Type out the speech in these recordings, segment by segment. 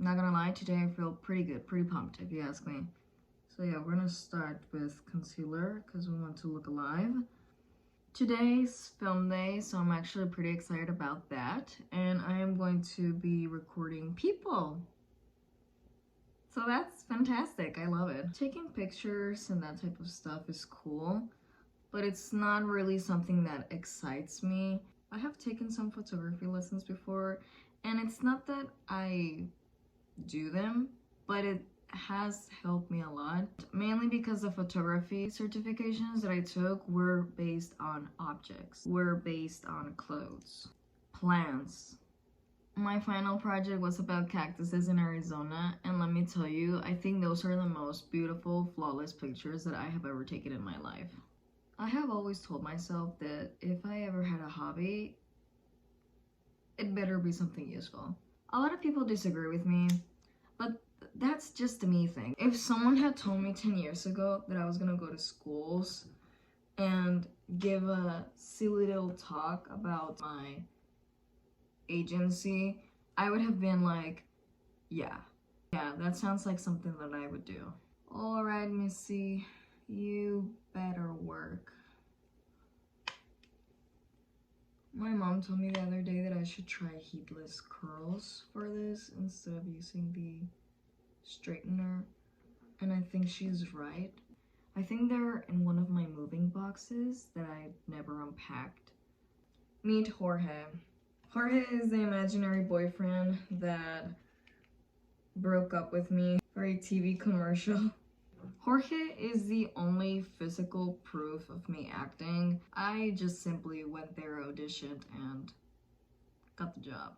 Not gonna lie, today I feel pretty good, pretty pumped if you ask me. So yeah, we're gonna start with concealer because we want to look alive. Today's film day, so I'm actually pretty excited about that. And I am going to be recording people. So that's fantastic, I love it. Taking pictures and that type of stuff is cool, but it's not really something that excites me. I have taken some photography lessons before, and it's not that I do them, but it has helped me a lot, mainly because the photography certifications that I took were based on objects, were based on clothes, plants. My final project was about cactuses in Arizona, and let me tell you, I think those are the most beautiful, flawless pictures that I have ever taken in my life. I have always told myself that if I ever had a hobby, it better be something useful. A lot of people disagree with me, but that's just a me thing. If someone had told me 10 years ago that I was gonna go to schools and give a silly little talk about my agency, I would have been like, yeah, that sounds like something that I would do. All right, Missy, you better work. My mom told me the other day that I should try heatless curls for this instead of using the straightener, and I think she's right. I think they're in one of my moving boxes that I never unpacked. Meet Jorge. Jorge is the imaginary boyfriend that broke up with me for a TV commercial. Jorge is the only physical proof of me acting. I just simply went there, auditioned, and got the job.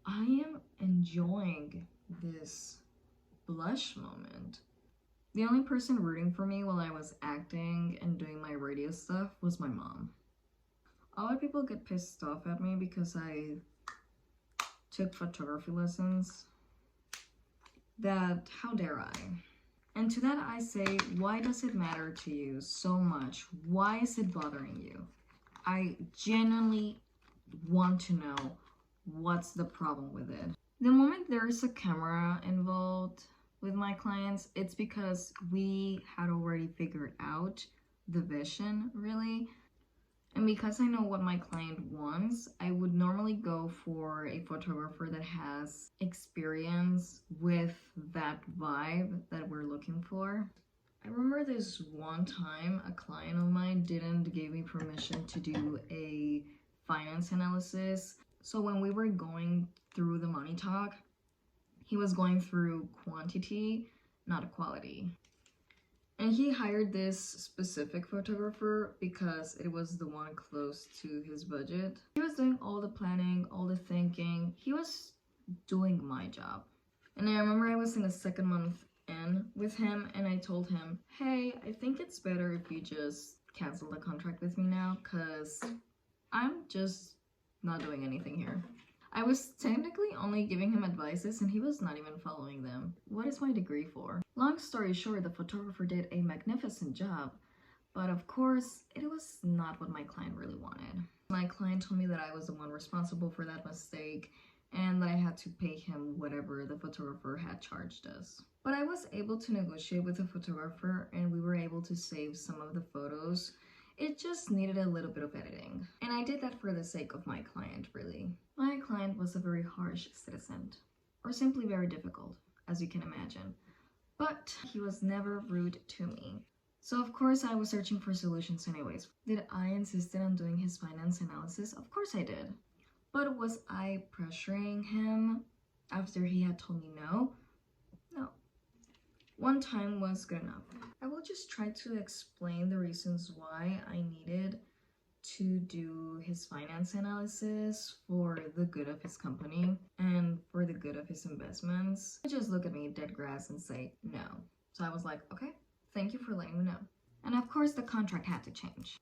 I am enjoying this blush moment. The only person rooting for me while I was acting and doing my radio stuff was my mom. A lot of people get pissed off at me because I took photography lessons. That, how dare I? And to that I say, why does it matter to you so much? Why is it bothering you? I genuinely want to know what's the problem with it. The moment there is a camera involved with my clients, it's because we had already figured out the vision, really. And because I know what my client wants, I would normally go for a photographer that has experience with that vibe that we're looking for. I remember this one time a client of mine didn't give me permission to do a finance analysis. So when we were going through the money talk, he was going through quantity, not quality. And he hired this specific photographer because it was the one close to his budget. He was doing all the planning, all the thinking. He was doing my job. And I remember I was in the second month in with him and I told him, hey, I think it's better if you just cancel the contract with me now because I'm just not doing anything here. I was technically only giving him advices and he was not even following them. What is my degree for? Long story short, the photographer did a magnificent job, but of course, it was not what my client really wanted. My client told me that I was the one responsible for that mistake and that I had to pay him whatever the photographer had charged us. But I was able to negotiate with the photographer and we were able to save some of the photos. It just needed a little bit of editing. And I did that for the sake of my client, really. My client was a very harsh citizen, or simply very difficult, as you can imagine. But he was never rude to me. So of course I was searching for solutions anyways. Did I insist on doing his finance analysis? Of course I did. But was I pressuring him after he had told me no? No. One time was good enough. I will just try to explain the reasons why I needed to do his finance analysis for the good of his company and for the good of his investments. He just look at me dead grass and say no. So I was like, okay, thank you for letting me know. And of course the contract had to change.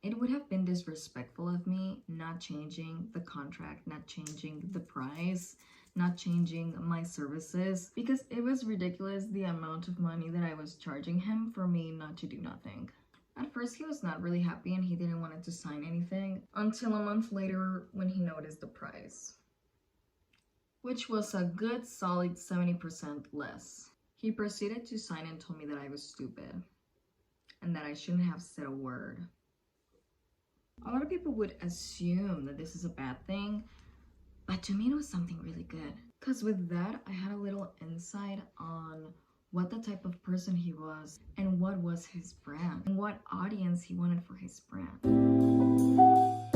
It would have been disrespectful of me not changing the contract, not changing the price, not changing my services, because it was ridiculous the amount of money that I was charging him for me not to do nothing. At first he was not really happy and he didn't want to sign anything until a month later when he noticed the price. which was a good solid 70% less. He proceeded to sign and told me that I was stupid and that I shouldn't have said a word. A lot of people would assume that this is a bad thing, but to me it was something really good. Because with that, I had a little insight on what the type of person he was and what was his brand and what audience he wanted for his brand.